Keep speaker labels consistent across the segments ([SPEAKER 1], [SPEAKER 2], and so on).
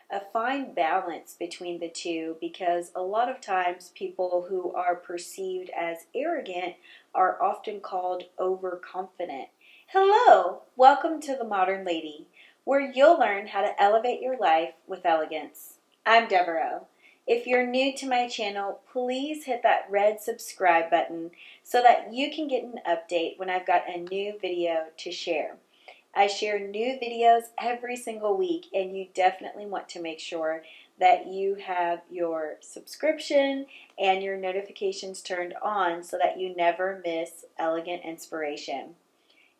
[SPEAKER 1] a fine balance between the two, because a lot of times people who are perceived as arrogant are often called overconfident. Hello, welcome to The Modern Lady, where you'll learn how to elevate your life with elegance. I'm Deborah. If you're new to my channel, please hit that red subscribe button so that you can get an update when I've got a new video to share. I share new videos every single week, and you definitely want to make sure that you have your subscription and your notifications turned on so that you never miss elegant inspiration.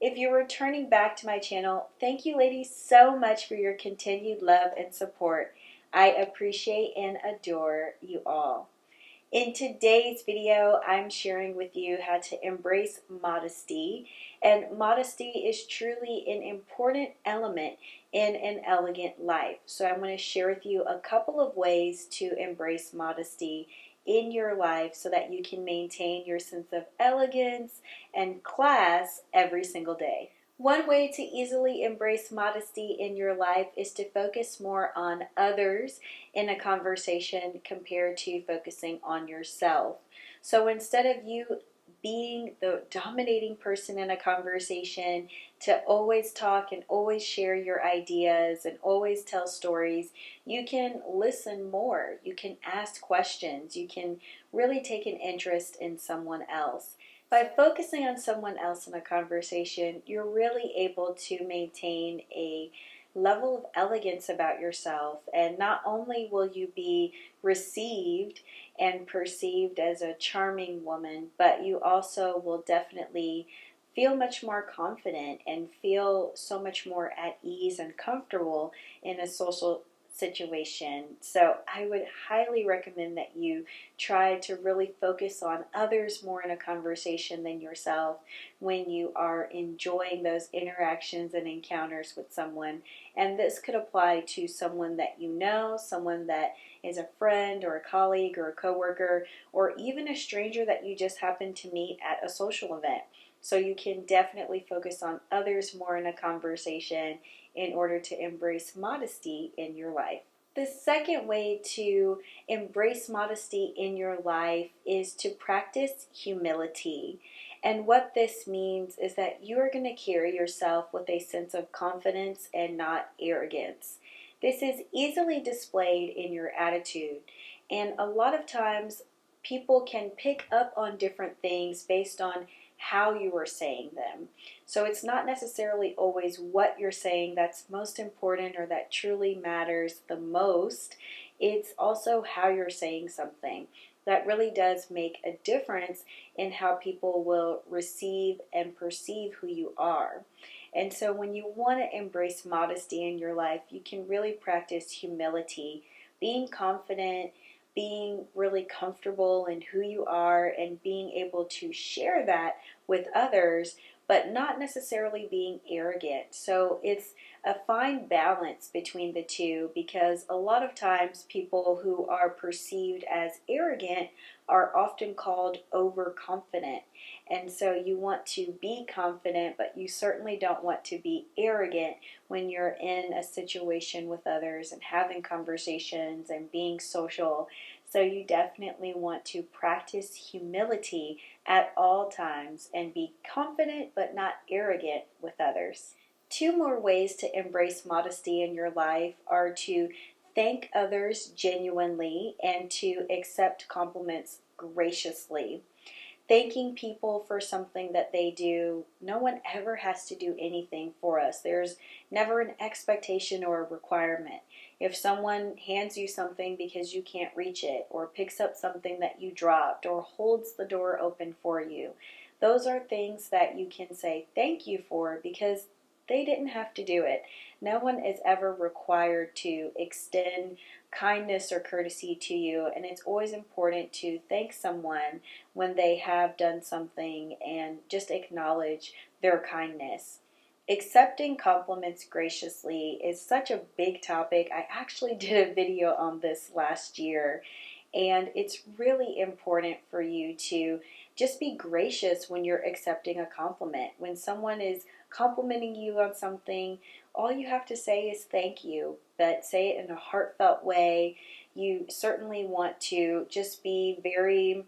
[SPEAKER 1] If you're returning back to my channel, thank you ladies so much for your continued love and support. I appreciate and adore you all. In today's video, I'm sharing with you how to embrace modesty, and modesty is truly an important element in an elegant life. So I'm going to share with you a couple of ways to embrace modesty in your life so that you can maintain your sense of elegance and class every single day. One way to easily embrace modesty in your life is to focus more on others in a conversation compared to focusing on yourself. So instead of you being the dominating person in a conversation, to always talk and always share your ideas and always tell stories, you can listen more, you can ask questions, you can really take an interest in someone else. By focusing on someone else in a conversation, you're really able to maintain a level of elegance about yourself, and not only will you be received and perceived as a charming woman, but you also will definitely feel much more confident and feel so much more at ease and comfortable in a social situation. So I would highly recommend that you try to really focus on others more in a conversation than yourself when you are enjoying those interactions and encounters with someone. And this could apply to someone that you know, someone that is a friend or a colleague or a coworker, or even a stranger that you just happen to meet at a social event. So you can definitely focus on others more in a conversation in order to embrace modesty in your life. The second way to embrace modesty in your life is to practice humility. And what this means is that you are going to carry yourself with a sense of confidence and not arrogance. This is easily displayed in your attitude. And a lot of times people can pick up on different things based on how you are saying them. So it's not necessarily always what you're saying that's most important or that truly matters the most. It's also how you're saying something. That really does make a difference in how people will receive and perceive who you are. And so when you want to embrace modesty in your life, you can really practice humility, being confident, being really comfortable in who you are, and being able to share that with others, but not necessarily being arrogant. So it's a fine balance between the two, because a lot of times people who are perceived as arrogant are often called overconfident. And so you want to be confident, but you certainly don't want to be arrogant when you're in a situation with others and having conversations and being social. So you definitely want to practice humility at all times and be confident but not arrogant with others. Two more ways to embrace modesty in your life are to thank others genuinely and to accept compliments graciously. Thanking people for something that they do. No one ever has to do anything for us. There's never an expectation or a requirement. If someone hands you something because you can't reach it, or picks up something that you dropped, or holds the door open for you, those are things that you can say thank you for, because they didn't have to do it. No one is ever required to extend kindness or courtesy to you, and it's always important to thank someone when they have done something and just acknowledge their kindness. Accepting compliments graciously is such a big topic. I actually did a video on this last year, and it's really important for you to just be gracious when you're accepting a compliment. When someone is complimenting you on something, all you have to say is thank you, but say it in a heartfelt way. You certainly want to just be very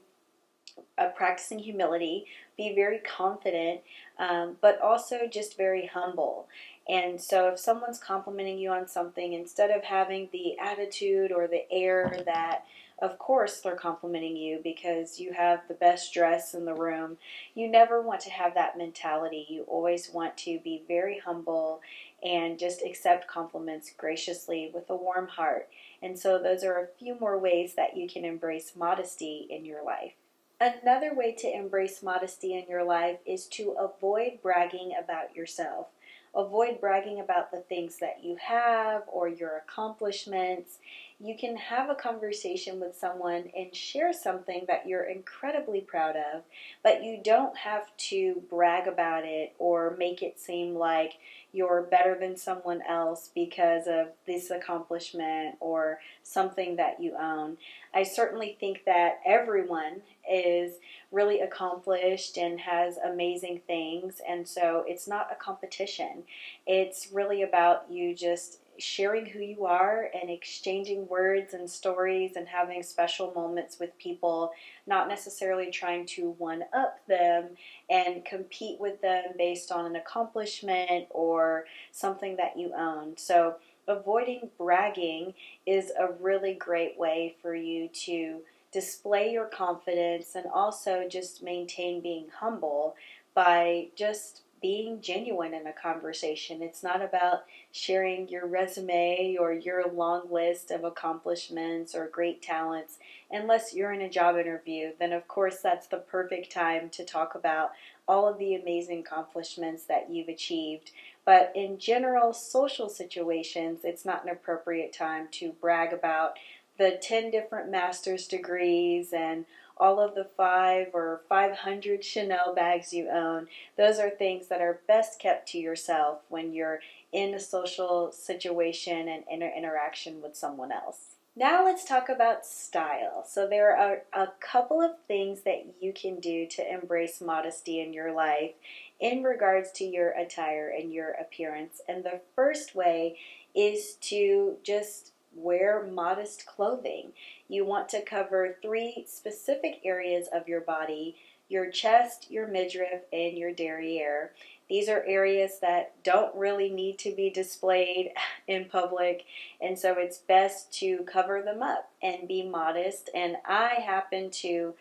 [SPEAKER 1] practicing humility, be very confident, but also just very humble. And so if someone's complimenting you on something, instead of having the attitude or the air that, of course, they're complimenting you because you have the best dress in the room, you never want to have that mentality. You always want to be very humble and just accept compliments graciously with a warm heart. And so those are a few more ways that you can embrace modesty in your life. Another way to embrace modesty in your life is to avoid bragging about yourself. Avoid bragging about the things that you have or your accomplishments. You can have a conversation with someone and share something that you're incredibly proud of, but you don't have to brag about it or make it seem like you're better than someone else because of this accomplishment or something that you own. I certainly think that everyone is really accomplished and has amazing things, and so it's not a competition. It's really about you just sharing who you are and exchanging words and stories and having special moments with people, not necessarily trying to one up them and compete with them based on an accomplishment or something that you own. So avoiding bragging is a really great way for you to display your confidence and also just maintain being humble by just being genuine in a conversation. It's not about sharing your resume or your long list of accomplishments or great talents. Unless you're in a job interview, then of course that's the perfect time to talk about all of the amazing accomplishments that you've achieved. But in general social situations, it's not an appropriate time to brag about the 10 different master's degrees and all of the 5 or 500 Chanel bags you own. Those are things that are best kept to yourself when you're in a social situation and interaction with someone else. Now let's talk about style. So there are a couple of things that you can do to embrace modesty in your life in regards to your attire and your appearance. And the first way is to just wear modest clothing. You want to cover 3 specific areas of your body: your chest, your midriff, and your derriere. These are areas that don't really need to be displayed in public, and so it's best to cover them up and be modest. And I happen to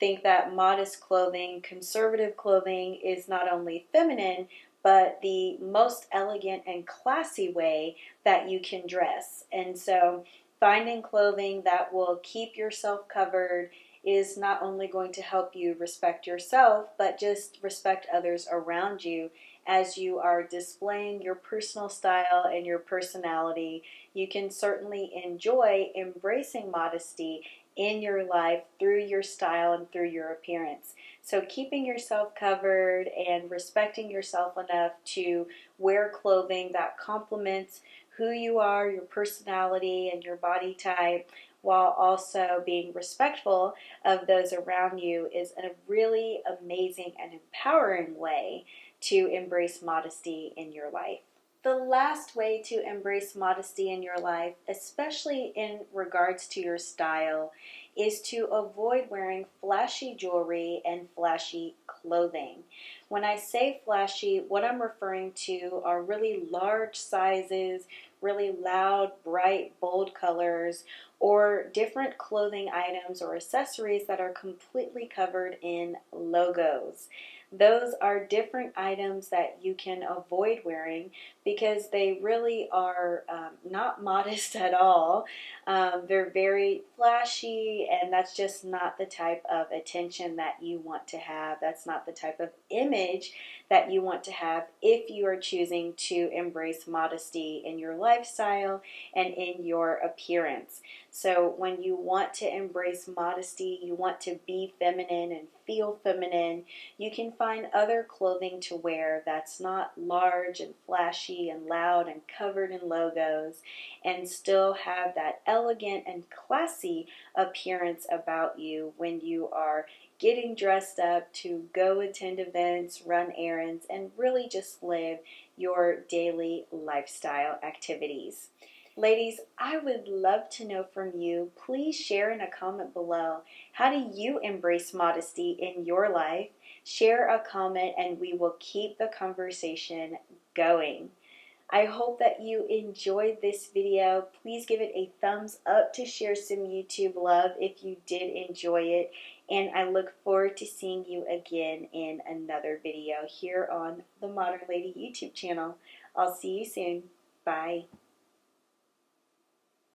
[SPEAKER 1] think that modest clothing, conservative clothing, is not only feminine, but the most elegant and classy way that you can dress. And so finding clothing that will keep yourself covered is not only going to help you respect yourself, but just respect others around you as you are displaying your personal style and your personality. You can certainly enjoy embracing modesty in your life through your style and through your appearance. So keeping yourself covered and respecting yourself enough to wear clothing that complements who you are, your personality, and your body type, while also being respectful of those around you, is a really amazing and empowering way to embrace modesty in your life. The last way to embrace modesty in your life, especially in regards to your style, is to avoid wearing flashy jewelry and flashy clothing. When I say flashy, what I'm referring to are really large sizes, really loud, bright, bold colors, or different clothing items or accessories that are completely covered in logos. Those are different items that you can avoid wearing because they really are not modest at all. They're very flashy, and that's just not the type of attention that you want to have. That's not the type of image that you want to have if you are choosing to embrace modesty in your lifestyle and in your appearance. So when you want to embrace modesty, you want to be feminine and feel feminine, you can find other clothing to wear that's not large and flashy and loud and covered in logos, and still have that elegant and classy appearance about you when you are getting dressed up to go attend events, run errands, and really just live your daily lifestyle activities. Ladies, I would love to know from you. Please share in a comment below. How do you embrace modesty in your life? Share a comment and we will keep the conversation going. I hope that you enjoyed this video. Please give it a thumbs up to share some YouTube love if you did enjoy it. And I look forward to seeing you again in another video here on the Modern Lady YouTube channel. I'll see you soon. Bye.